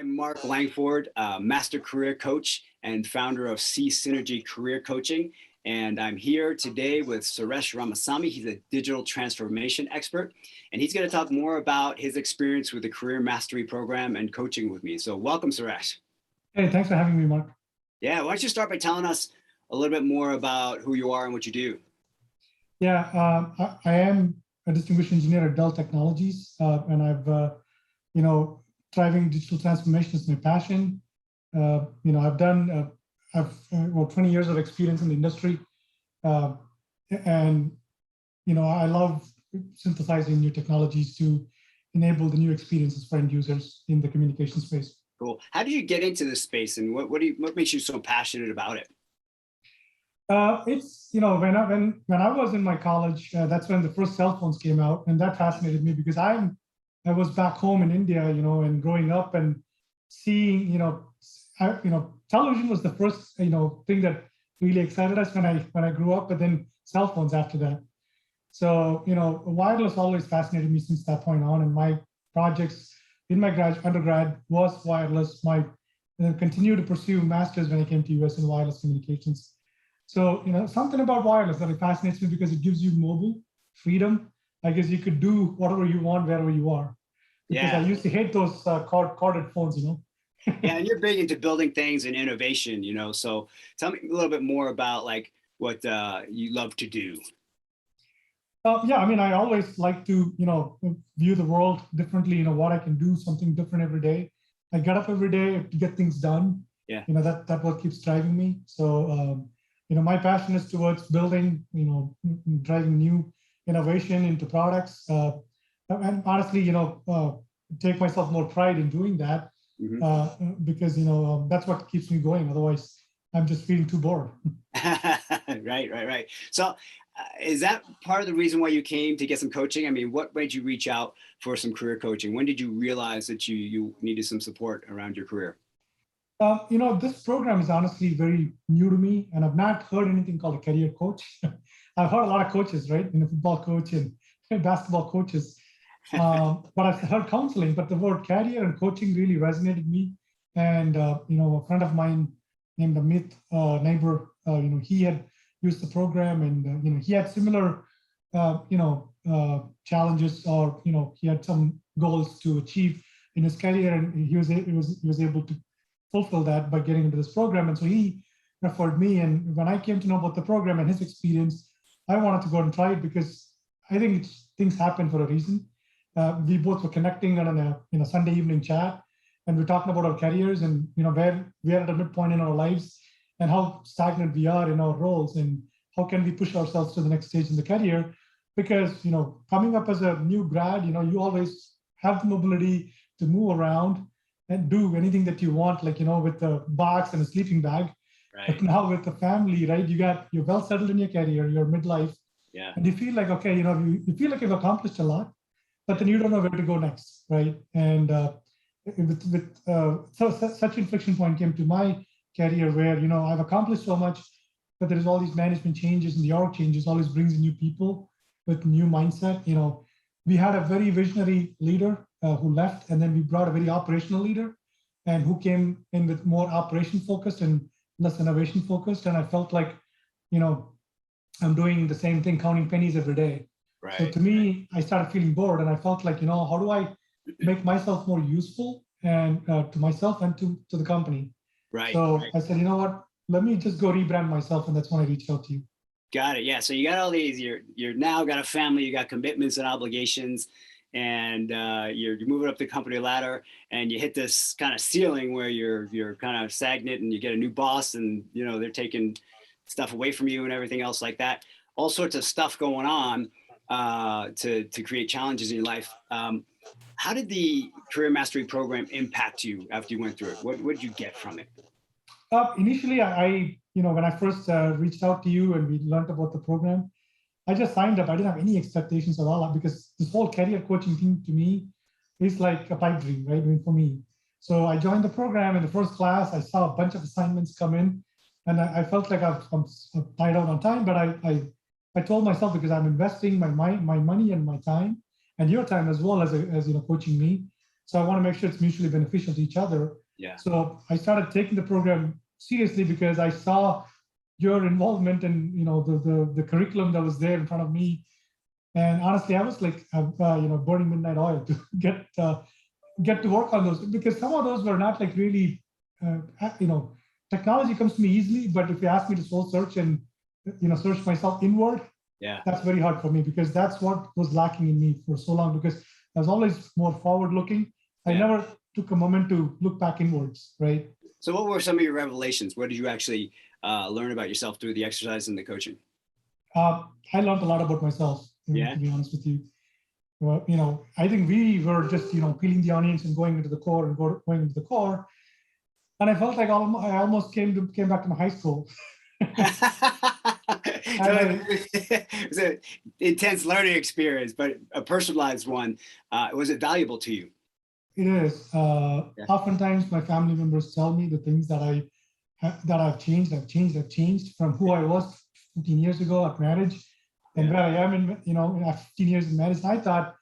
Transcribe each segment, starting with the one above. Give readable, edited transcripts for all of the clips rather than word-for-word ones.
I'm Mark Langford, Master Career Coach and founder of C Synergy Career Coaching. And I'm here today with Suresh Ramasamy. He's a digital transformation expert, and he's going to talk more about his experience with the Career Mastery Program and coaching with me. So welcome, Suresh. Hey, thanks for having me, Mark. Yeah, why don't you start by telling us a little bit more about who you are and what you do? Yeah, I am a distinguished engineer at Dell Technologies, and I've, driving digital transformation is my passion. I've done, about 20 years of experience in the industry, and I love synthesizing new technologies to enable the new experiences for end users in the communication space. Cool. How did you get into this space, and what makes you so passionate about it? It's when I was in my college, that's when the first cell phones came out, and that fascinated me because I was back home in India, and growing up and seeing, television was the first, thing that really excited us when I grew up, but then cell phones after that. So, wireless always fascinated me since that point on, and my projects in my undergrad was wireless. And continue to pursue masters when I came to US in wireless communications. So, something about wireless that fascinates me because it gives you mobile freedom. I guess you could do whatever you want, wherever you are. Because I used to hate those corded phones, Yeah, and you're big into building things and innovation, so tell me a little bit more about like what you love to do. I always like to, view the world differently, what I can do, something different every day. I get up every day to get things done. Yeah. That what keeps driving me. So, my passion is towards building, driving new innovation into products. And honestly, take myself more pride in doing that. Mm-hmm. Because, that's what keeps me going. Otherwise, I'm just feeling too bored. Right. So is that part of the reason why you came to get some coaching? I mean, what made you reach out for some career coaching? When did you realize that you needed some support around your career? This program is honestly very new to me, and I've not heard anything called a career coach. I've heard a lot of coaches, right? Football coach and basketball coaches. But I've heard counseling, but the word career and coaching really resonated with me. And, a friend of mine named Amit, neighbor, he had used the program, and, he had similar, challenges, or, he had some goals to achieve in his career, and he was able to fulfill that by getting into this program. And so he referred me. And when I came to know about the program and his experience, I wanted to go and try it because I think things happen for a reason. We both were connecting on a Sunday evening chat, and we're talking about our careers and where we are at a midpoint in our lives and how stagnant we are in our roles and how can we push ourselves to the next stage in the career. Because coming up as a new grad, you always have the mobility to move around and do anything that you want, like with a box and a sleeping bag. Right. But now with the family, right, you're well settled in your career, you're midlife. Yeah. And you feel like, okay, you feel like you've accomplished a lot, but then you don't know where to go next, right? And such inflection point came to my career where I've accomplished so much, but there's all these management changes, and the org changes always brings in new people with new mindset. We had a very visionary leader who left, and then we brought a very operational leader, and who came in with more operation focused and less innovation focused. And I felt like, I'm doing the same thing, counting pennies every day. Right. So to me, I started feeling bored, and I felt like, how do I make myself more useful and to myself and to the company? Right. So right. I said, you know what, let me just go rebrand myself. And that's when I reached out to you. Got it. Yeah. So you got all these, you're now got a family, you got commitments and obligations, and you're moving up the company ladder, and you hit this kind of ceiling where you're kind of stagnant, and you get a new boss, and they're taking stuff away from you and everything else like that. All sorts of stuff going on to create challenges in your life. How did the Career Mastery Program impact you after you went through it? What did you get from it? Initially, I when I first reached out to you and we learned about the program, I just signed up. I didn't have any expectations at all, because this whole career coaching thing to me is like a pipe dream, right? I mean, for me. So I joined the program. In the first class, I saw a bunch of assignments come in, and I felt like I'm tied out on time. But I told myself, because I'm investing my money and my time and your time as well as coaching me. So I want to make sure it's mutually beneficial to each other. Yeah. So I started taking the program seriously because I saw your involvement and the curriculum that was there in front of me. And honestly, I was like, burning midnight oil to get to work on those, because some of those were not like really, technology comes to me easily, but if you ask me to soul search and search myself inward, Yeah. that's very hard for me, because that's what was lacking in me for so long, because I was always more forward looking. I never took a moment to look back inwards, right? So what were some of your revelations? What did you actually learn about yourself through the exercise and the coaching? I learned a lot about myself, to be honest with you. Well, I think we were just, peeling the onions and going into the core and going into the core. And I felt like I almost came back to my high school. So it was an intense learning experience, but a personalized one. Was it valuable to you? It is. Oftentimes, my family members tell me the things that I've changed. I've changed from who I was 15 years ago at marriage, and where I am after 15 years in marriage. And I thought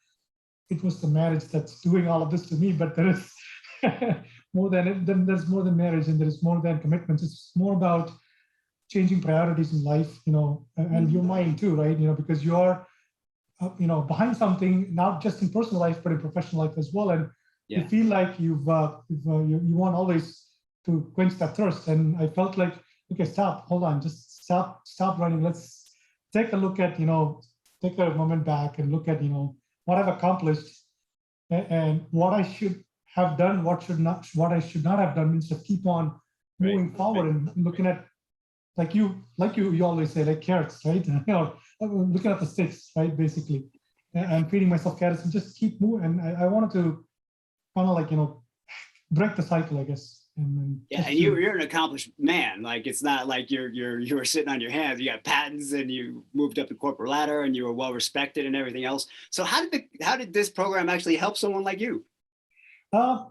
it was the marriage that's doing all of this to me, but there is more than it. Then there's more than marriage, and there is more than commitments. It's more about changing priorities in life, and your mind too, right? Because you're, behind something, not just in personal life, but in professional life as well. And you feel like you want always to quench that thirst. And I felt like, okay, hold on, just stop running. Let's take a look at, take a moment back and look at, what I've accomplished and what I should have done, what I should not have done, means to keep on moving forward and looking at, like you always say, like carrots, right? Looking at the sticks, right? Basically, and feeding myself carrots and just keep moving. And I wanted to kind of like, break the cycle, I guess. And you're an accomplished man. Like, it's not like you were sitting on your hands. You got patents and you moved up the corporate ladder and you were well respected and everything else. So how did this program actually help someone like you? I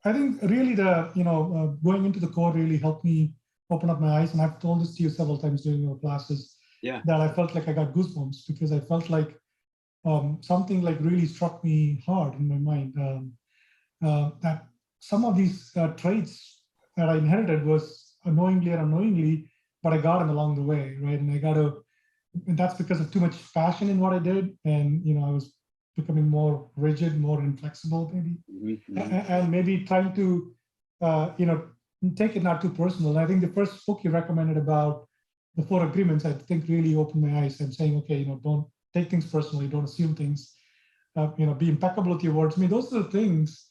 think really going into the core really helped me open up my eyes. And I've told this to you several times during your classes, that I felt like I got goosebumps, because I felt like something like really struck me hard in my mind. That some of these traits that I inherited was unknowingly or unknowingly, but I got them along the way, right? And that's because of too much passion in what I did. And, I was becoming more rigid, more inflexible, maybe, and maybe trying to, take it not too personal. I think the first book you recommended about the 4 agreements, I think really opened my eyes. I'm saying, okay, don't take things personally, don't assume things, be impeccable with your words. I mean, those are the things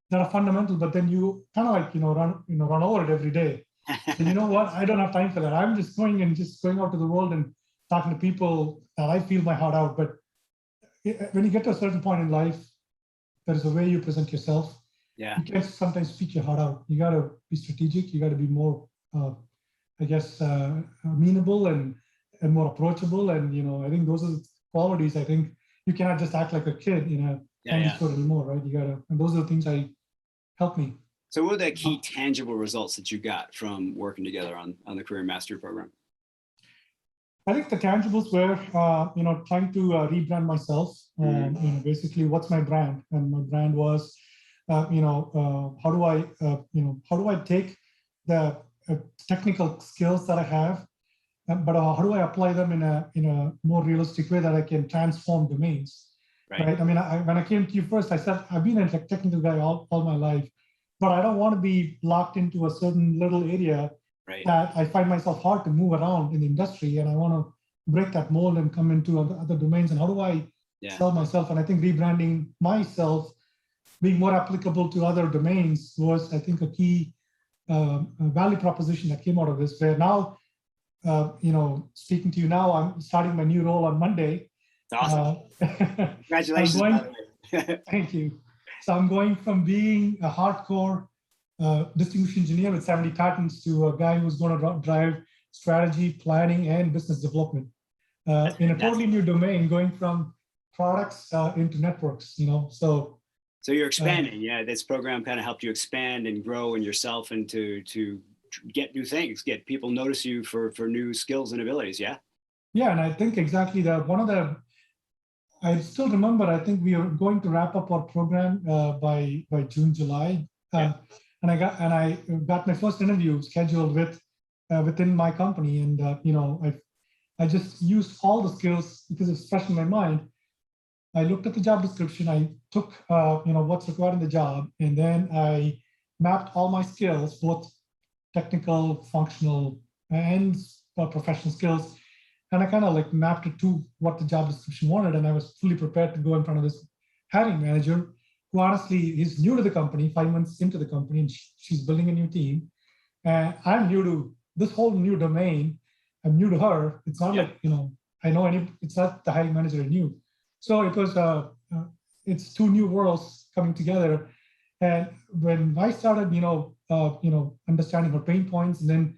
that are fundamental, but then you kind of like, run over it every day. And you know what? I don't have time for that. I'm just going out to the world and talking to people that I feel my heart out. But when you get to a certain point in life, there is a way you present yourself. You can't sometimes speak your heart out. You got to be strategic. You got to be more, amenable and more approachable. And, I think those are the qualities. I think you cannot just act like a kid in a candy store anymore, right? And those are the things helped me. So what are the key tangible results that you got from working together on the Career Mastery program? I think the tangibles were, trying to rebrand myself. Basically, what's my brand? And my brand was, how do I take the technical skills that I have, but how do I apply them in a more realistic way that I can transform domains? Right. I mean, when I came to you first, I said I've been a technical guy all my life, but I don't want to be locked into a certain little area that I find myself hard to move around in the industry, and I want to break that mold and come into other domains. And how do I sell myself? And I think rebranding myself, being more applicable to other domains, was, I think, a key value proposition that came out of this. Where now, speaking to you now, I'm starting my new role on Monday. That's awesome. Congratulations. Thank you. So I'm going from being a hardcore distribution engineer with 70 patents to a guy who's going to drive strategy, planning, and business development in a totally new domain, going from products into networks. So you're expanding. This program kind of helped you expand and grow in yourself and to get new things, get people notice you for new skills and abilities. Yeah, and I think exactly that one of the I still remember, I think we were going to wrap up our program by June, July. Yeah. And I got my first interview scheduled within my company. And, I just used all the skills because it's fresh in my mind. I looked at the job description. I took, what's required in the job. And then I mapped all my skills, both technical, functional, and professional skills. And I kind of like mapped it to what the job description wanted. And I was fully prepared to go in front of this hiring manager, who honestly is new to the company, 5 months into the company, and she's building a new team. And I'm new to this whole new domain. I'm new to her. It's not like, I know it's not the hiring manager I knew. So it was, it's two new worlds coming together. And when I started, understanding her pain points and then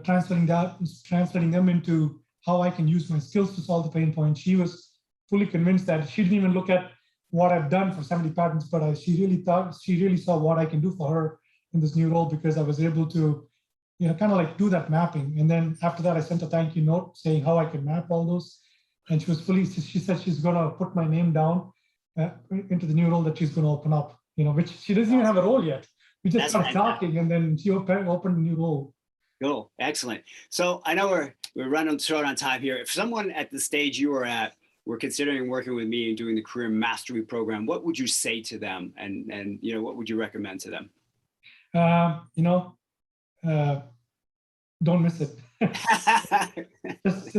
translating them into how I can use my skills to solve the pain point, she was fully convinced that she didn't even look at what I've done for 70 patents, but she really saw what I can do for her in this new role, because I was able to, kind of like do that mapping. And then after that, I sent a thank you note saying how I can map all those. And she said she's going to put my name down into the new role that she's going to open up, which she doesn't even have a role yet. We just started talking, and then she opened a new role. Cool. Excellent. So I know we're running short on time here. If someone at the stage you are at were considering working with me and doing the Career Mastery program, what would you say to them? And what would you recommend to them? Don't miss it. Just,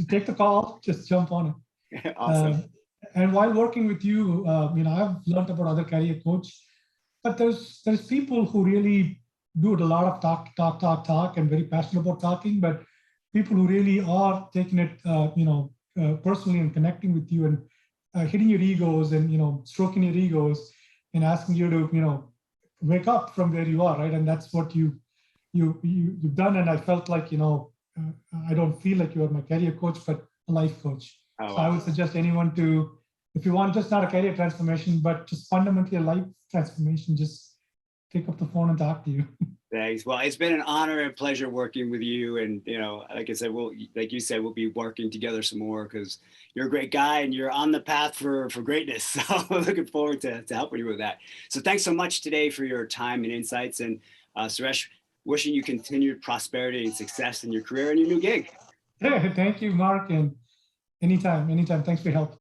take the call, just jump on it. Awesome. And while working with you, I've learned about other career coach, but there's people who really do a lot of talk, and very passionate about talking, but people who really are taking it, personally and connecting with you and hitting your egos and, stroking your egos and asking you to, wake up from where you are, right? And that's what you've done. And I felt like, I don't feel like you're my career coach, but a life coach. Oh, so wow. I would suggest anyone to, if you want just not a career transformation, but just fundamentally a life transformation, just pick up the phone and talk to you. Thanks. Well, it's been an honor and pleasure working with you. And, like I said, like you said, we'll be working together some more, because you're a great guy and you're on the path for greatness. So looking forward to helping you with that. So thanks so much today for your time and insights. And Suresh, wishing you continued prosperity and success in your career and your new gig. Yeah, thank you, Mark. And anytime. Thanks for your help.